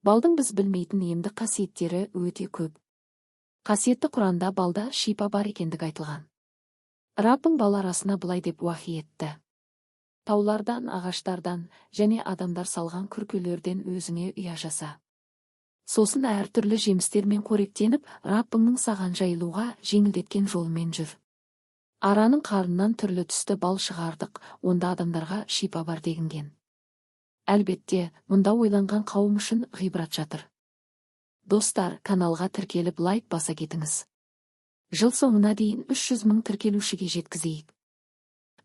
Балдың біз білмейтін емдік қасиеттері өте көп. Қасиетті Құранда балда шипа бар екендігі айтылған. Раббың бал арасына былай деп уахи етті: таулардан, ағаштардан және адамдар салған күркелерден өзіңе ұя жаса. Сосын әртүрлі жемістермен қоректеніп, Раббыңның саған жайылуға жеңілдеткен жолымен жүр. Араның қарынынан түрлі түсті бал шығардық, онда адамдарға шипа бар делінген. Әлбетте, мұнда ойланған қауым үшін ғибрат жатыр. Достар, каналға тіркеліп лайк баса кетіңіз. Жыл соңына дейін 300 000 тіркелушіге жеткізейік.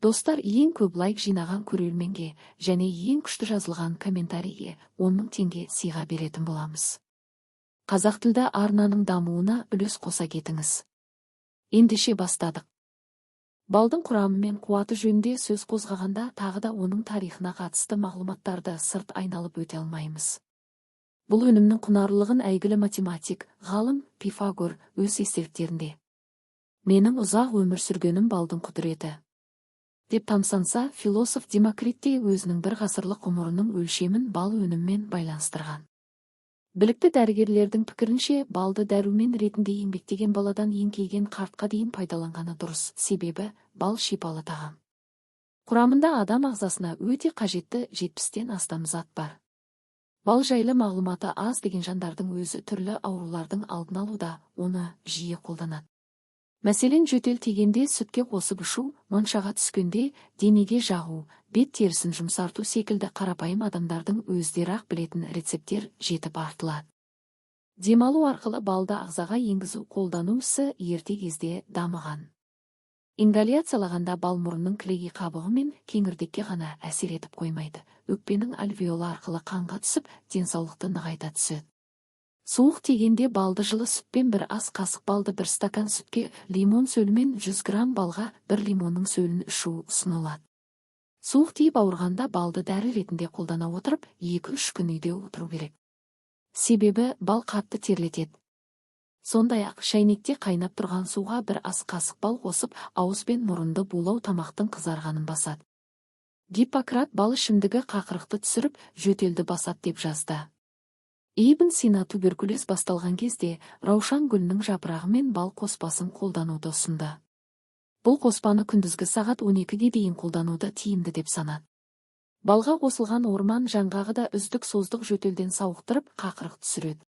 Достар, ең көп лайк жинаған көрерменге және ең күшті жазылған комментарийге 10 000 теңге сыйға беретін боламыз. Қазақ тілді арнаның дамуына үлес қоса кетіңіз. Ендеше бастадық. Балдың құрамы мен қуаты жөнінде сөз қозғағанда тағы да оның тарихына қатысты мағлұматтарды сырт айналып өте алмаймыз. Бұл өнімнің құнарлылығын әйгілі математик, ғалым Пифагор өз естеліктерінде «Менің ұзақ өмір сүргенім балдың құдіреті» деп тамсанса, философ Демокрит те өзінің бір ғасырлық ғұмырының өлшемін бал өніммен байланыстырған. Білікті дәрігерлердің пікірінше, балды дәрумен ретінде еңбектеген баладан еңкейген қартқа дейін пайдаланғаны дұрыс, себебі бал шипалы тағам. Құрамында адам ағзасына өте қажетті 70-тен астам зат бар. Бал жайлы мағлұматы аз деген жандардың өзі түрлі аурулардың алдын алуда оны жиі қолданады. Мәселен, жөтел тигенде сүтке қосып ішу, моншаға түскенде денеге жағу, бет терісін жұмсарту секілді қарапайым адамдардың өздері ақ білетін рецепттер жетіп артылады. Демалу арқылы балды ағзаға енгізу қолдану ісі ерте кезде дамыған. Ингаляциялағанда бал мұрынның кілегей қабығы мен кеңірдекке ғана әсер етіп қоймайды, өкпенің альвеолы арқылы қанға түсіп, денсаулықты нығайта түседі. Суық тигенде балды жылы сүтпен бір ас қасық балды бір стакан сүтке лимон сөлімен 100 грамм балға бір лимонның сөлін ішу ұсынылады. Суық тиіп ауырғанда балды дәрі ретінде қолдана отырып, 2-3 күн үйде отыру керек. Себебі бал қатты терлетеді. Сондай-ақ шайнекте қайнап тұрған суға бір ас қасық бал қосып, ауыз бен мұрынды булау тамақтың қызарғанын басады. Гиппократ бал ішімдігі қақырықты түсіріп, жөтелді басады деп жазды. Ибн Сина туберкулез басталған кезде раушан гүлінің жапырағы мен бал қоспасын қолдануды ұсынды. Бұл қоспаны күндізгі сағат 12-ге дейін қолдануды тиімді деп санады. Балға қосылған орман жаңғағы да үздік создық жөтелден сауықтырып, қақырық түсіреді.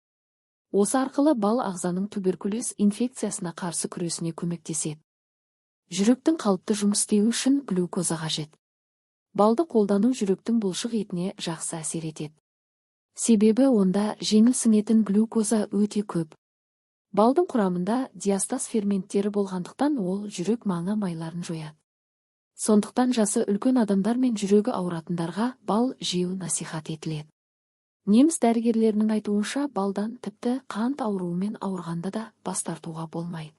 Осы арқылы бал ағзаның туберкулез инфекциясына қарсы күресіне көмектеседі. Жүректің қалыпты жұмыс істеуі үшін глюкоза қажет. Балды қолдану жүректің бұлшық етіне жақсы әсер етеді. Себебі онда жеңіл сіңетін глюкоза өте көп. Балдың құрамында диастаз ферменттері болғандықтан ол жүрек маңы майларын жояды. Сондықтан жасы үлкен адамдар мен жүрегі ауыратындарға бал жеу насихат етіледі. Неміс дәрігерлерінің айтуынша, балдан тіпті қант ауруымен ауырғанда да бас тартуға болмайды.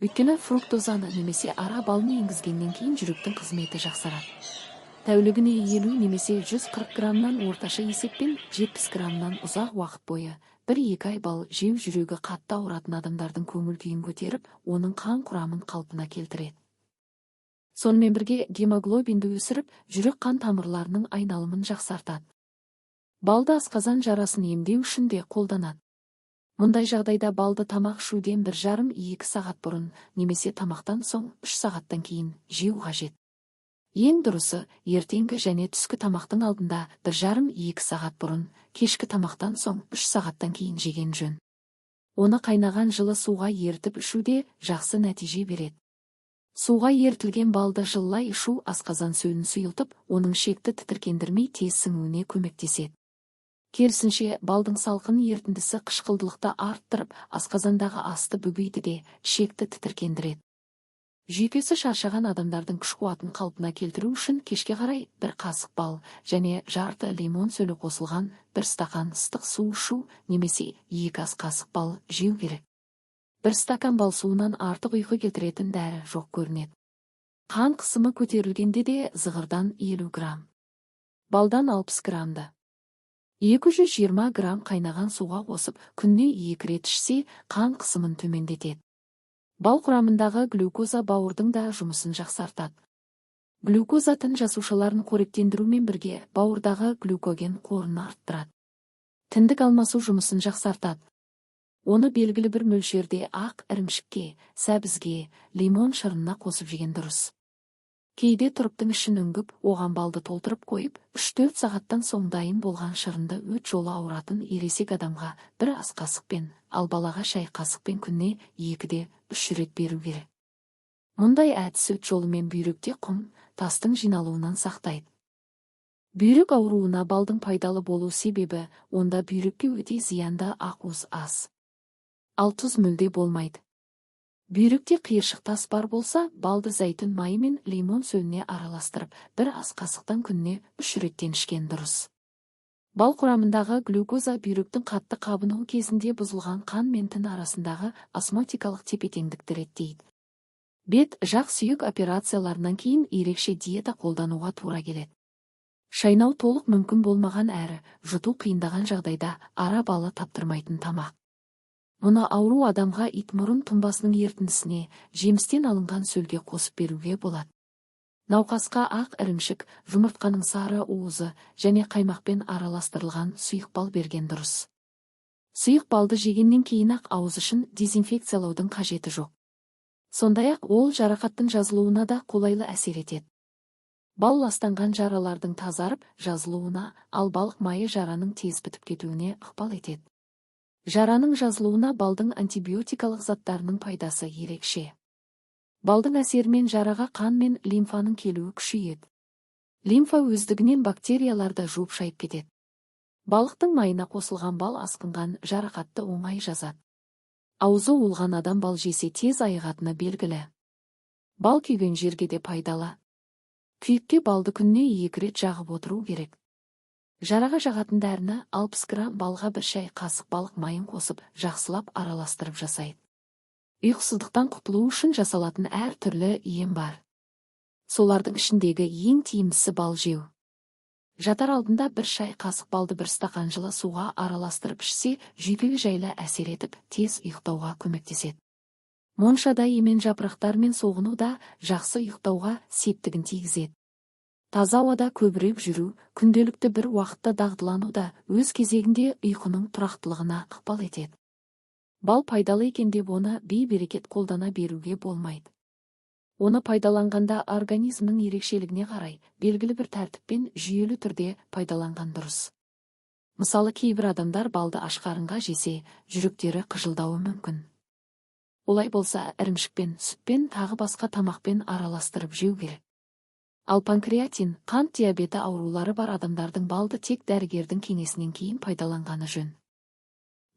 Өйткені фруктозаны немесе ара балын енгізгеннен кейін жүректің қызметі жақсарады. Тәулігіне 50 немесе 140 граммнан орташа есеппен 70 граммнан ұзақ уақыт бойы 1-2 ай бал жеу жүрегі қатты ауыратын адамдардың көңіл күйін көтеріп, оның қан құрамын қалпына келтіреді. Сонымен бірге гемоглобинді өсіріп, жүрек қан тамырларының айналымын жақсартады. Балды асқазан жарасын емдеу үшін де қолданады. Мұндай жағдайда балды тамақ ішуден 1,5-2 сағат бұрын немесе тамақтан соң 3 сағаттан кейін жеу қажет. Ең дұрысы, ертеңгі және түскі тамақтың алдында 1,5-2 сағат бұрын, кешкі тамақтан соң 3 сағаттан кейін жеген жөн. Оны қайнаған жылы суға ертіп ішуде жақсы нәтиже береді. Суға ертілген балды жылылай ішу асқазан сөлін сұйылтып, оның шекті тітіркендірмей тез сіңуіне көмектеседі. Керісінше, балдың салқын ертіндісі қышқылдылықты арттырып, асқазандағы асты бүгейді де шекті тітіркендіреді. Жүйкесі шаршаған адамдардың күш қуатын қалпына келтіру үшін кешке қарай 1 қасық бал және жарты лимон сөлі қосылған 1 стақан ыстық су ішу немесе 2 ас қасық бал жеу керек. 1 стакан бал суынан артық ұйқы келтіретін дәрі жоқ көрінеді. Қан қысымы көтерілгенде де зығырдан 50 грамм, балдан 60 граммды 220 грамм қайнаған суға қосып күніне 2 рет ішсе қан қысымын төмендетеді. Бал құрамындағы глюкоза бауырдың да жұмысын жақсартады. Глюкоза тін жасушаларын қоректендірумен бірге бауырдағы глюкоген қорын арттырады. тіндік алмасу жұмысын жақсартады. Оны белгілі бір мөлшерде ақ ірімшікке, сәбізге, лимон шырынына қосып жеген дұрыс. Кейде тұрыптың ішін үңгіп, оған балды толтырып қойып, 3-4 сағаттан соң дайын болған шырынды өт жолы ауыратын ересек адамға бір ас қасықпен, ал балаға шай қасықпен күніне 2-3 рет беру керек. Мұндай әдіс өт жолымен бүйректе құм, тастың жиналуынан сақтайды. Бүйрек ауруына балдың пайдалы болу себебі, онда бүйрекке өте зиянды ақуыз аз. Ал тұз мүлде болмайды. Бүйректе қиыршық тас бар болса, балды зәйтүн майы мен лимон сөліне араластырып, бір ас қасықтан күніне 3 реттен ішкен дұрыс. Бал құрамындағы глюкоза бүйректің қатты қабынуы кезінде бұзылған қан мен тін арасындағы осмотикалық тепе-теңдікті реттейді. Бет, жақ сүйек операцияларынан кейін ерекше диета қолдануға тура келеді. Шайнау толық мүмкін болмаған әрі, жұту қиындаған жағдайда ара балы таптырмайтын тамақ. Мұны ауру адамға итмұрын тұнбасының ертіндісіне, жемістен алынған сөлге қосып беруге болады. Науқасқа ақ ірімшік, жұмыртқаның сары уызы және қаймақпен араластырылған сұйық бал берген дұрыс. Сұйық балды жегеннен кейін-ақ ауыз ішін дезинфекциялаудың қажеті жоқ. Сондай-ақ ол жарақаттың жазылуына да қолайлы әсер етеді. Бал ластанған жаралардың тазарып, жазылуына, ал балық майы жараның тез бітіп кетуіне ықпал етеді. Жараның жазылуына балдың антибиотикалық заттарының пайдасы ерекше. Балдың әсерімен жараға қан мен лимфаның келуі күшейеді. Лимфа өздігінен бактерияларды жуып шайып кетеді. Балықтың майына қосылған бал асқынған жарақатты оңай жазады. Аузы улған адам бал жесе тез айығатыны белгілі. Бал күйген жерге де пайдалы. Күйікке балды күніне 2 рет жағып отыру керек. Жараға жағатын дәріні 60 грамм балға 1 шай қасық балық майын қосып, жақсылап араластырып жасайды. Ұйқысыздықтан құтылу үшін жасалатын әр түрлі ем бар. Солардың ішіндегі ең тиімдісі бал жеу. Жатар алдында 1 шай қасық балды 1 стақан жылы суға араластырып ішсе, жүйкеге жайлы әсер етіп, тез ұйықтауға көмектеседі. Моншада емен жапырақтармен соғыну да жақсы ұйықтауға септігін тигізеді. Таза ауада көбірек жүру, күнделікті бір уақытта дағдылану да өз кезегінде ұйқының тұрақтылығына ықпал етеді. Бал пайдалы екен деп оны бей-берекет қолдана беруге болмайды. Оны пайдаланғанда организмнің ерекшелігіне қарай, белгілі бір тәртіппен жүйелі түрде пайдаланған дұрыс. Мысалы, кейбір адамдар балды аш қарынға жесе, жүректері қыжылдауы мүмкін. Олай болса, ірімшікпен, сүтпен, тағы басқа тамақпен араластырып жеу керек. Ал панкреатин, қант диабеті аурулары бар адамдардың балды тек дәрігердің кеңесінен кейін пайдаланғаны жөн.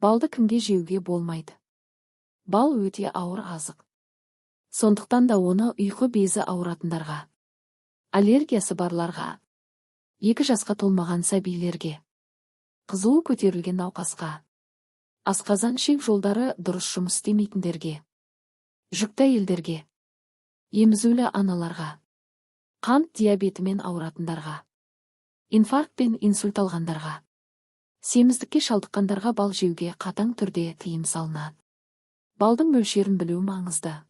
Балды кімге жеуге болмайды? Бал өте ауыр азық. Сондықтан да оны ұйқы безі ауыратындарға, аллергиясы барларға, 2 жасқа толмаған сәбилерге, қызуы көтерілген науқасқа, асқазан ішек жолдары дұрыс жұмыс істемейтіндерге, жүкті әйелдерге, емізулі аналарға, қант диабетімен ауыратындарға, инфаркт пен инсульт алғандарға, семіздікке шалдыққандарға бал жеуге қатаң түрде тыйым салынады. Балдың мөлшерін білу маңызды.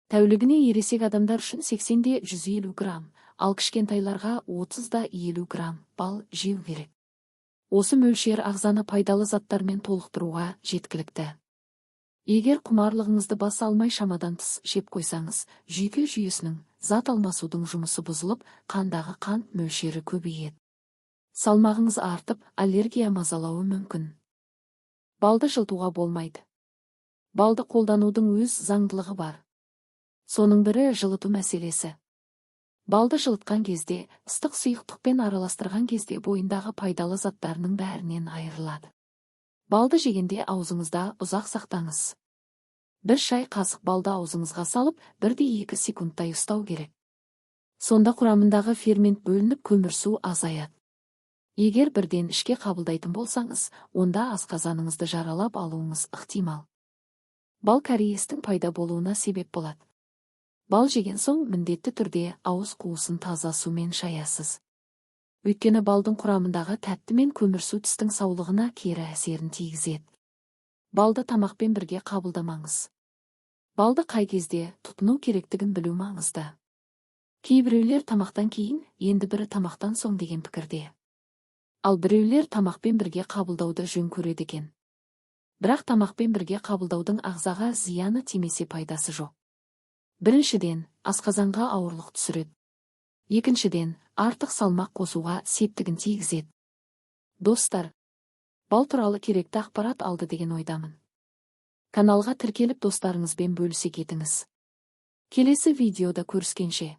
Тәулігіне ересек адамдар үшін 80-150 грамм, ал кішкентайларға 30-50 грамм бал жеу керек. Осы мөлшер ағзаны пайдалы заттармен толықтыруға жеткілікті. Егер құмарлығыңызды баса алмай шамадан тыс жеп қойсаңыз, жүйке жүйесінің зат алмасудың жұмысы бұзылып, қандағы қант мөлшері көбейеді. Салмағыңыз артып, аллергия мазалауы мүмкін. Балды жылытуға болмайды. Балды қолданудың өз заңдылығы бар. Соның бірі жылыту мәселесі. Балды жылытқан кезде, ыстық сұйықтықпен араластырған кезде бойындағы пайдалы заттарының бәрінен айырылады. Балды жегенде аузыңызда ұзақ сақтаңыз. 1 шай қасық балды аузыңызға салып, 1-2 секундтай ұстау керек. Сонда құрамындағы фермент бөлініп көмірсу азаяды. Егер бірден ішке қабылдайтын болсаңыз, онда асқазаныңызды жаралап алуыңыз ықтимал. Бал кариестің пайда болуына себеп болады. Бал жеген соң міндетті түрде ауыз қуысын таза сумен шаясыз. Өйткені балдың құрамындағы тәтті мен көмірсу тістің саулығына кері әсерін тигізеді. Балды тамақпен бірге қабылдамаңыз. Балды қай кезде тұтыну керектігін білу маңызды. Кейбіреулер тамақтан кейін, енді бірі тамақтан соң деген пікірде. Ал біреулер тамақпен бірге қабылдауды жөн көреді екен. Бірақ тамақпен бірге қабылдаудың ағзаға зияны тимесе пайдасы жоқ. Біріншіден, асқазанға ауырлық түсіреді. Екіншіден, артық салмақ қосуға септігін тигізеді. Достар, бал туралы керекті ақпарат алды деген ойдамын. Каналға тіркеліп достарыңызбен бөлісе кетіңіз. Келесі видеода көріскенше.